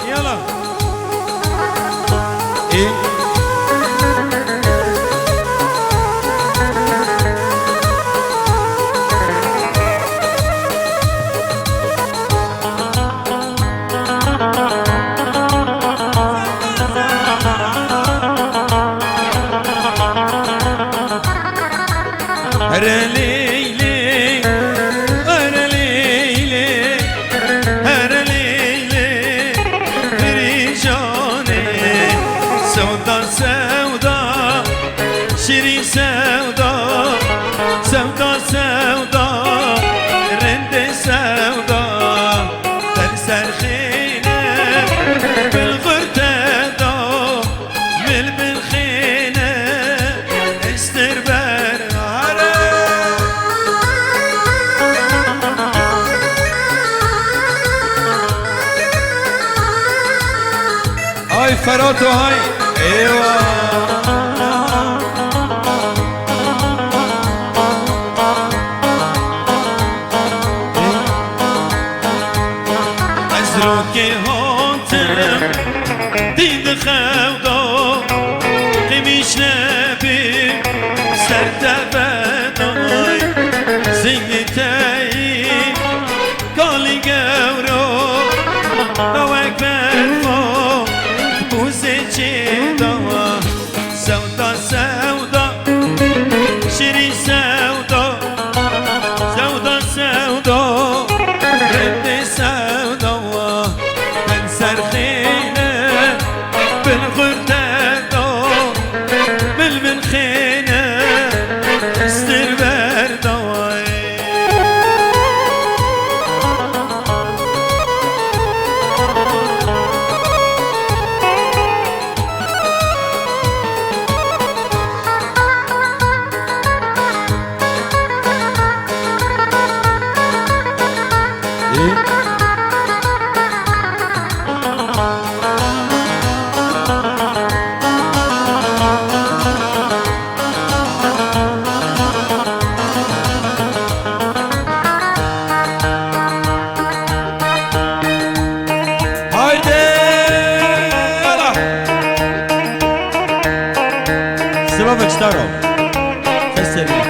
يلا ايه هر ليلي هر ليلي هر ليلي فريجاني سودا سودا شيرين سودا سودا سودا رند سودا در سرخينه بالغرده دا مل بالخينه استربر هاي فراتو هاي ايوه ازروكي هونتم ديد خودا قميش نبي سرتبداي زينتاي قالي قورو نواك بالفو بوزيجي دوا سودا سودا شيرين سودا سودا سودا رد سودا من سرخينه بالغرده دا بالمنخينه استربر دواي Sławek Staro, festival.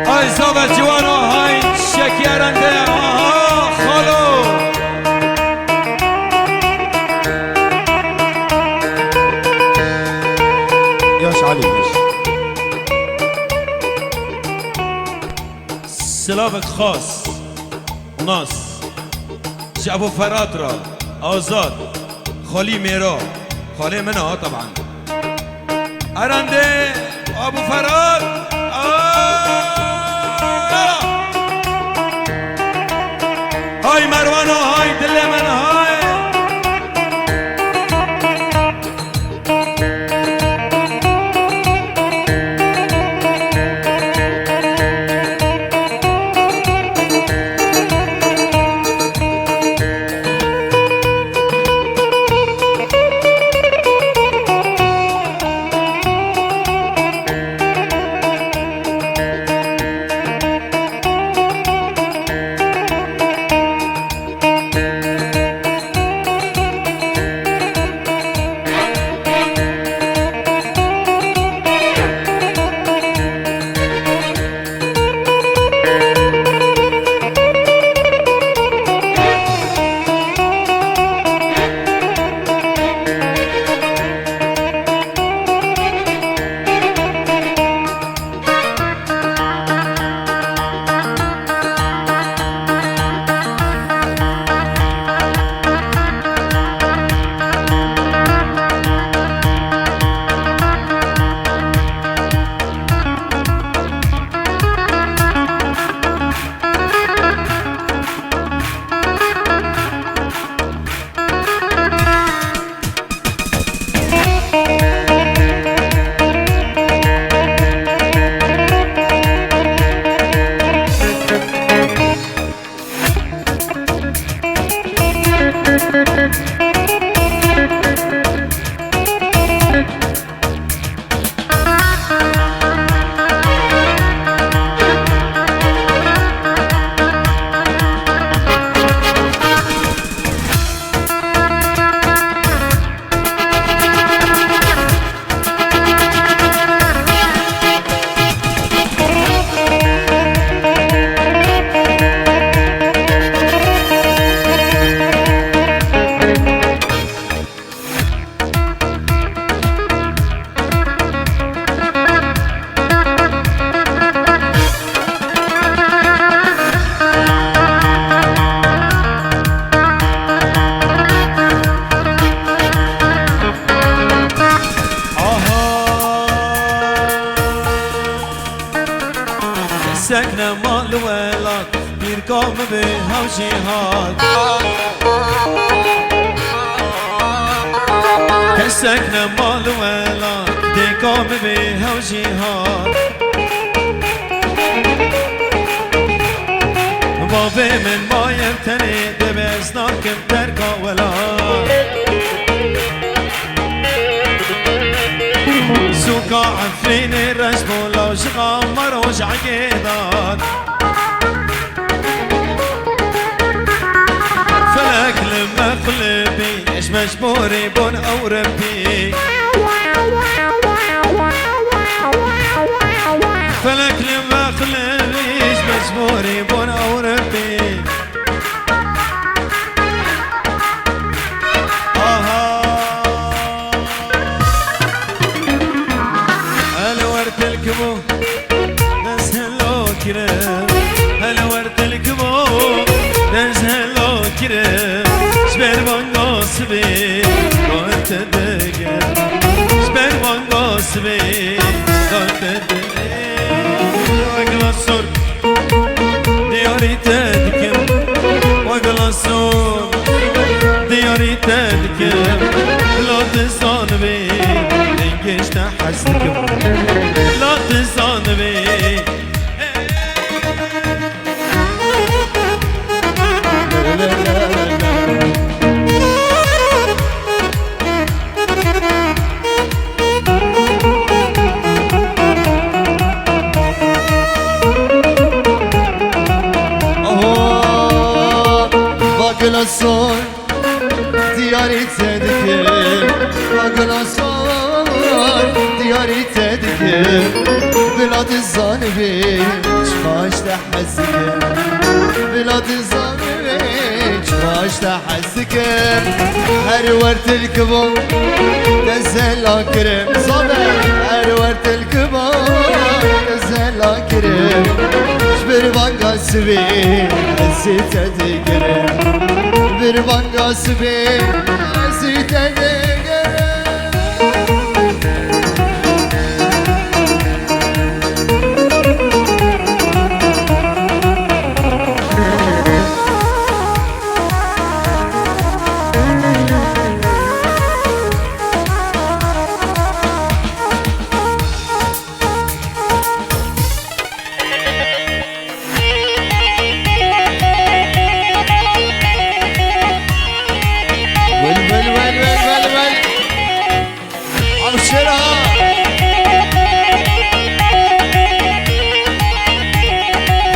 Ay Sławek Ciwano, hay şekierende. سلافك خاص وناس ابو فرات را آزاد خالی میرا خاله منها طبعا ارنده ابو فرات هاي مروانو هاي دل من هاي سكنة مال ولاد بيركم بها وجهاد سكنة مال ولاد بيركم بها وجهاد بابي من ما يمتني دبسناكم تركا ولاد سوكا عفرين الرجم ولو شغامر وجع قيدان فلك لما قلبي ايش مجبوري بون او ربي فلك لما قلبي ايش مجبوري بون او ربي الكبو نزهلو كرم هلا ورد الكبو نزهلو كرم شبر بانگو سبي قلت دقم شبر بانگو سبي قلت دقم وقلصور دياري تدكم وقلصور دياري تدكم لا تزان بي لنگش تحسكم لا تزان بي Bakılasın diyarı tedik Bakılasın diyarı tedik بلاد الظالمي شفاش تحسك بلاد الظالمي شفاش تحسك هر ورد الكبر تزهل كرم صبر هر ورد الكبر تزهل كرم شبر بانقا سبي نسيت ذكرم شبر بانقا سبي نسيت ذكرم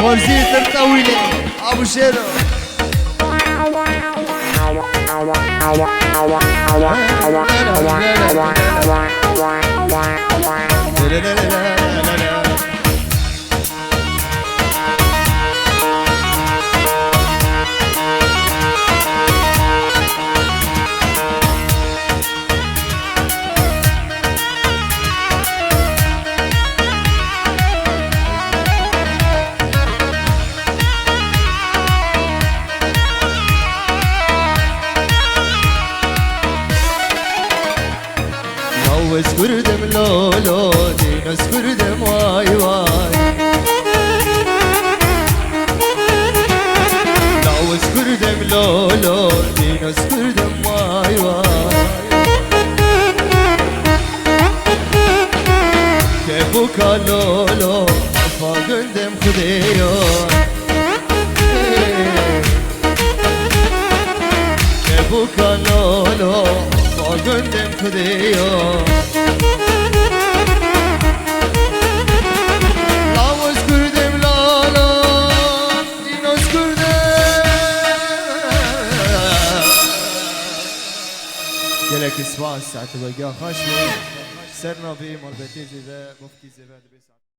ورزيت الطويلة أبو شيرو اسكردم لولو دين اسكردم واي واي لو اسكردم لولو دين اسكردم واي واي كيفوكا لولو فاقندم خديون كيفوكا لولو فاقندم خديون گلک اسفاس ساعت بگاه خاشمی سر نبی مال بتیجی و مفکی زباد بیسان